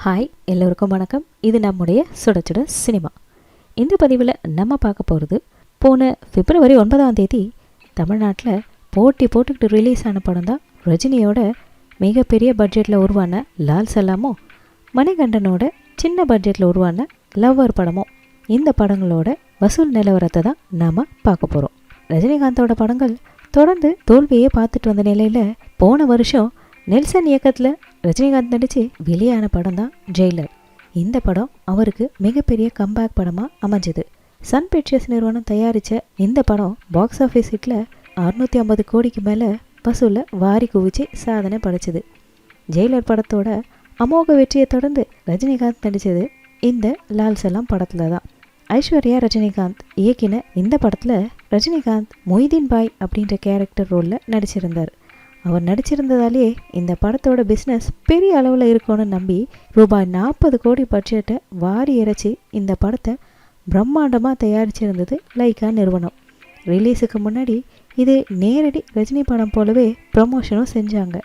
Hi, எல்லோருக்கும் வணக்கம். இது நம்முடைய சுட சுட சினிமா. இந்த பதிவில் நம்ம பார்க்க போகிறது, போன பிப்ரவரி 9 தமிழ்நாட்டில் போட்டி போட்டுக்கிட்டு ரிலீஸ் ஆன படம் தான் ரஜினியோட மிகப்பெரிய பட்ஜெட்டில் உருவான லால் சலாமும், மணிகண்டனோட சின்ன பட்ஜெட்டில் உருவான லவ்வர் படமும். இந்த படங்களோட வசூல் நிலவரத்தை தான் நாம் பார்க்க போகிறோம். ரஜினிகாந்தோட படங்கள் தொடர்ந்து தோல்வியே பார்த்துட்டு வந்த நிலையில் போன வருஷம் நெல்சன் இயக்கத்தில் ரஜினிகாந்த் நடித்து வெளியான படம் தான் ஜெயிலர். இந்த படம் அவருக்கு மிகப்பெரிய கம்பேக் படமாக அமைஞ்சது. சன் பிக்சர்ஸ் நிறுவனம் தயாரித்த இந்த படம் பாக்ஸ் ஆஃபீஸ் ஹிட்டில் 650 கோடிக்கு மேலே வசூலை வாரி குவிச்சு சாதனை படைச்சது. ஜெயிலர் படத்தோட அமோக வெற்றியை தொடர்ந்து ரஜினிகாந்த் நடித்தது இந்த லால் சலாம் படத்தில் தான். ஐஸ்வர்யா ரஜினிகாந்த் இயக்கின இந்த படத்தில் ரஜினிகாந்த் மொய்தீன் பாய் அப்படின்ற கேரக்டர் ரோலில் நடிச்சிருந்தார். அவர் நடிச்சிருந்ததாலே இந்த படத்தோட பிஸ்னஸ் பெரிய அளவில் இருக்கும்னு நம்பி ரூபாய் 40 கோடி பட்ஜெட்டை வாரி இறைச்சி இந்த படத்தை பிரம்மாண்டமாக தயாரிச்சிருந்தது லைக்கா நிறுவனம். ரிலீஸுக்கு முன்னாடி இது நேரடி ரஜினி படம் போலவே ப்ரமோஷனும் செஞ்சாங்க.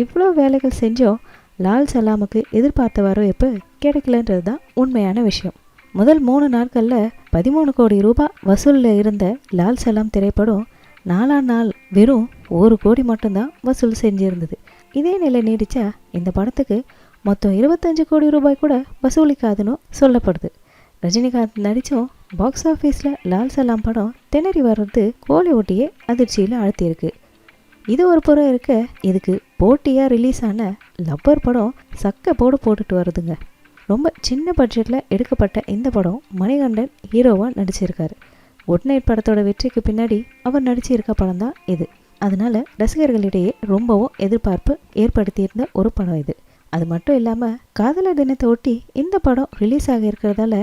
இவ்வளோ வேலைகள் செஞ்சோம் லால் சலாமுக்கு எதிர்பார்த்த வரவேற்பு கிடைக்கலன்றது தான் உண்மையான விஷயம். முதல் 3 நாட்களில் 13 கோடி ரூபாய் வசூலில் இருந்த லால் சலாம் திரைப்படம் 4ஆம் நாள் வெறும் 1 கோடி மட்டும்தான் வசூல் செஞ்சிருந்தது. இதே நிலை நீடிச்சா இந்த படத்துக்கு மொத்தம் 25 கோடி ரூபாய் கூட வசூலிக்காதுன்னு சொல்லப்படுது. ரஜினிகாந்த் நடித்தும் பாக்ஸ் ஆஃபீஸில் லால் சலாம் படம் திணறி வர்றது கோலிவுட்டையே அதிர்ச்சியில் அழுத்தியிருக்கு. இது ஒரு புறம் இருக்க, இதுக்கு போட்டியாக ரிலீஸ் ஆன லவ்வர் படம் சக்க போட்டுட்டு வருதுங்க. ரொம்ப சின்ன பட்ஜெட்டில் எடுக்கப்பட்ட இந்த படம் மணிகண்டன் ஹீரோவாக நடிச்சிருக்காரு. குட் நைட் படத்தோட வெற்றிக்கு பின்னாடி அவர் நடிச்சிருக்க படம் தான் இது. அதனால ரசிகர்களிடையே ரொம்பவும் எதிர்பார்ப்பு ஏற்படுத்தியிருந்த ஒரு படம் இது. அது மட்டும் இல்லாமல் காதலர் தினத்தை ஒட்டி இந்த படம் ரிலீஸ் ஆகி இருக்கிறதால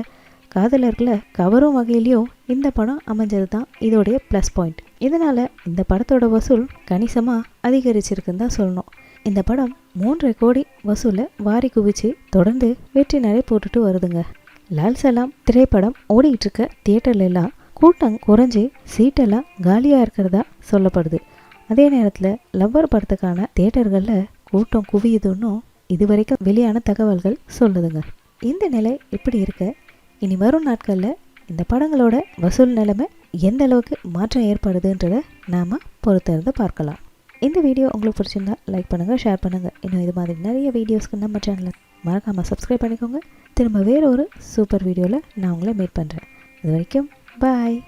காதலர்களை கவரும் வகையிலையும் இந்த படம் அமைஞ்சது தான் இதோடைய ப்ளஸ் பாயிண்ட். இதனால் இந்த படத்தோட வசூல் கணிசமாக அதிகரிச்சிருக்குன்னு தான் சொல்லணும். இந்த படம் 3.5 கோடி வசூலை வாரி குவிச்சு தொடர்ந்து வெற்றி நடை போட்டுட்டு வருதுங்க. லால் சலாம் திரைப்படம் ஓடிக்கிட்டு இருக்க தியேட்டர்ல எல்லாம் கூட்டம் குறைஞ்சி சீட்டெல்லாம் காலியாக இருக்கிறதா சொல்லப்படுது. அதே நேரத்தில் லவ்வர் படத்துக்கான தியேட்டர்களில் கூட்டம் குவியுதுன்னும் இதுவரைக்கும் வெளியான தகவல்கள் சொல்லுதுங்க. இந்த நிலை இப்படி இருக்க, இனி வரும் நாட்களில் இந்த படங்களோட வசூல் நிலைமை எந்த அளவுக்கு மாற்றம் ஏற்படுதுன்றதை நாம் பொறுத்திருந்து பார்க்கலாம். இந்த வீடியோ உங்களுக்கு பிடிச்சிருந்தா லைக் பண்ணுங்கள், ஷேர் பண்ணுங்கள். இன்னும் இது மாதிரி நிறைய வீடியோஸ்க்கு நம்ம சேனலை மறக்காமல் சப்ஸ்கிரைப் பண்ணிக்கோங்க. திரும்ப வேறு ஒரு சூப்பர் வீடியோவில் நான் உங்களை மீட் பண்ணுறேன். இது வரைக்கும் பாய்.